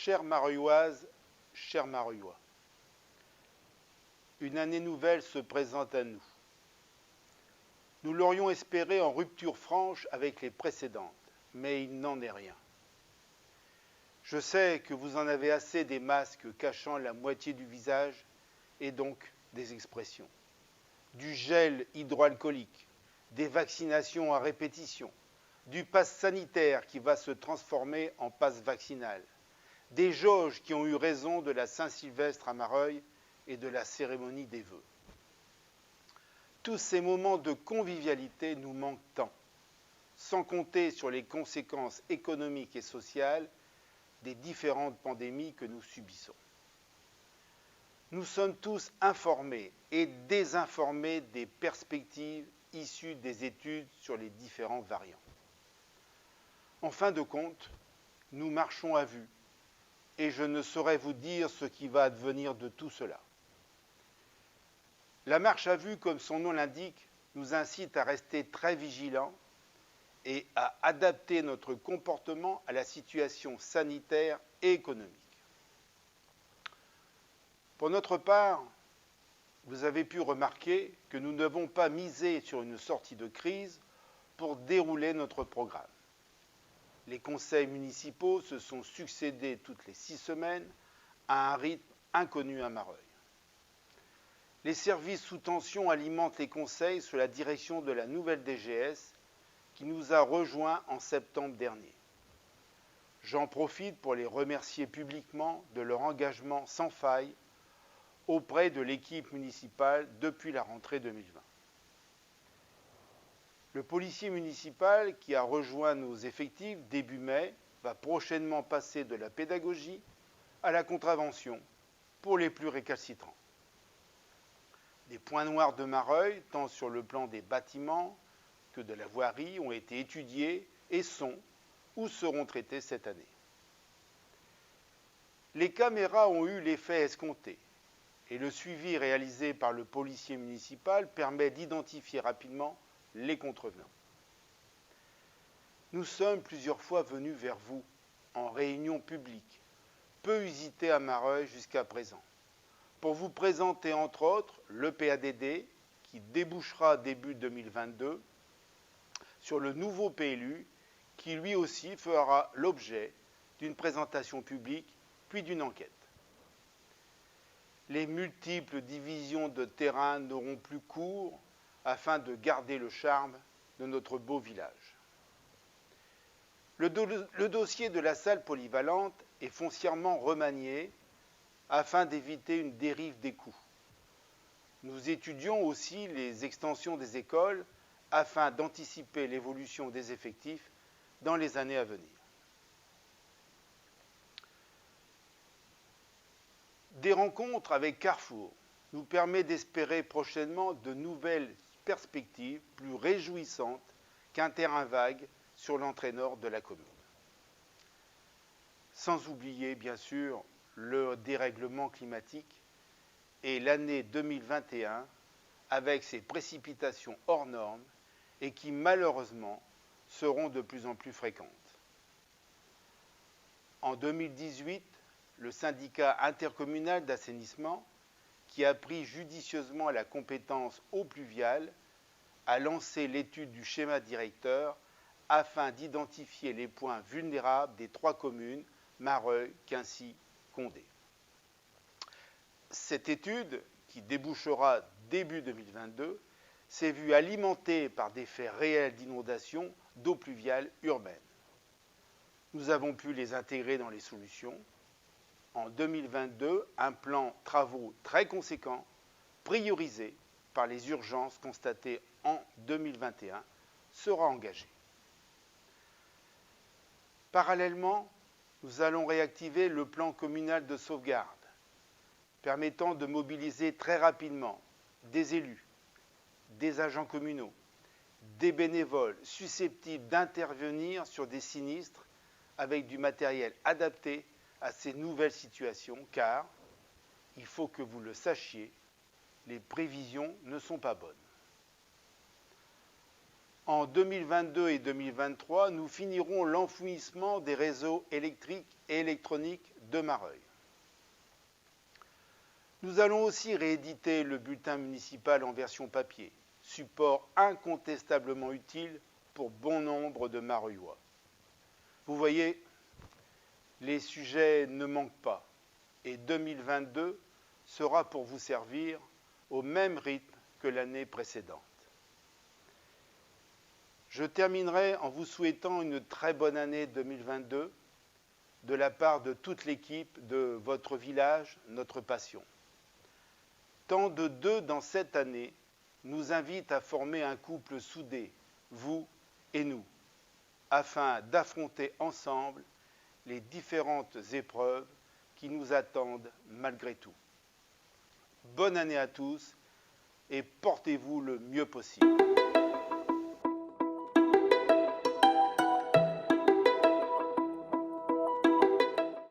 Chères Mareuilloises, chers Mareuillois, une année nouvelle se présente à nous. Nous l'aurions espéré en rupture franche avec les précédentes, mais il n'en est rien. Je sais que vous en avez assez des masques cachant la moitié du visage et donc des expressions, du gel hydroalcoolique, des vaccinations à répétition, du pass sanitaire qui va se transformer en pass vaccinal, des jauges qui ont eu raison de la Saint-Sylvestre à Mareuil et de la cérémonie des vœux. Tous ces moments de convivialité nous manquent tant, sans compter sur les conséquences économiques et sociales des différentes pandémies que nous subissons. Nous sommes tous informés et désinformés des perspectives issues des études sur les différents variants. En fin de compte, nous marchons à vue et je ne saurais vous dire ce qui va advenir de tout cela. La marche à vue, comme son nom l'indique, nous incite à rester très vigilants et à adapter notre comportement à la situation sanitaire et économique. Pour notre part, vous avez pu remarquer que nous n'avons pas misé sur une sortie de crise pour dérouler notre programme. Les conseils municipaux se sont succédés toutes les 6 semaines à un rythme inconnu à Mareuil. Les services sous tension alimentent les conseils sous la direction de la nouvelle DGS qui nous a rejoints en septembre dernier. J'en profite pour les remercier publiquement de leur engagement sans faille auprès de l'équipe municipale depuis la rentrée 2020. Le policier municipal qui a rejoint nos effectifs début mai va prochainement passer de la pédagogie à la contravention pour les plus récalcitrants. Les points noirs de Mareuil, tant sur le plan des bâtiments que de la voirie, ont été étudiés et sont ou seront traités cette année. Les caméras ont eu l'effet escompté et le suivi réalisé par le policier municipal permet d'identifier rapidement les contrevenants. Nous sommes plusieurs fois venus vers vous en réunion publique, peu usitée à Mareuil jusqu'à présent, pour vous présenter entre autres le PADD qui débouchera début 2022 sur le nouveau PLU qui lui aussi fera l'objet d'une présentation publique puis d'une enquête. Les multiples divisions de terrain n'auront plus cours afin de garder le charme de notre beau village. Le dossier de la salle polyvalente est foncièrement remanié afin d'éviter une dérive des coûts. Nous étudions aussi les extensions des écoles afin d'anticiper l'évolution des effectifs dans les années à venir. Des rencontres avec Carrefour nous permettent d'espérer prochainement de nouvelles perspectives plus réjouissantes qu'un terrain vague sur l'entrée nord de la commune. Sans oublier, bien sûr, le dérèglement climatique et l'année 2021 avec ses précipitations hors normes et qui malheureusement seront de plus en plus fréquentes. En 2018, le syndicat intercommunal d'assainissement, qui a pris judicieusement la compétence eau pluviale, a lancé l'étude du schéma directeur afin d'identifier les points vulnérables des 3 communes, Mareuil, Quincy, Condé. Cette étude, qui débouchera début 2022, s'est vue alimentée par des faits réels d'inondation d'eau pluviale urbaine. Nous avons pu les intégrer dans les solutions. En 2022, un plan travaux très conséquent, priorisé par les urgences constatées en 2021, sera engagé. Parallèlement, nous allons réactiver le plan communal de sauvegarde, permettant de mobiliser très rapidement des élus, des agents communaux, des bénévoles susceptibles d'intervenir sur des sinistres avec du matériel adapté à ces nouvelles situations, car, il faut que vous le sachiez, les prévisions ne sont pas bonnes. En 2022 et 2023, nous finirons l'enfouissement des réseaux électriques et électroniques de Mareuil. Nous allons aussi rééditer le bulletin municipal en version papier, support incontestablement utile pour bon nombre de Mareuillois. Vous voyez, les sujets ne manquent pas et 2022 sera pour vous servir au même rythme que l'année précédente. Je terminerai en vous souhaitant une très bonne année 2022 de la part de toute l'équipe de votre village, notre passion. Tant de deux dans cette année nous invitent à former un couple soudé, vous et nous, afin d'affronter ensemble les différentes épreuves qui nous attendent malgré tout. Bonne année à tous et portez-vous le mieux possible.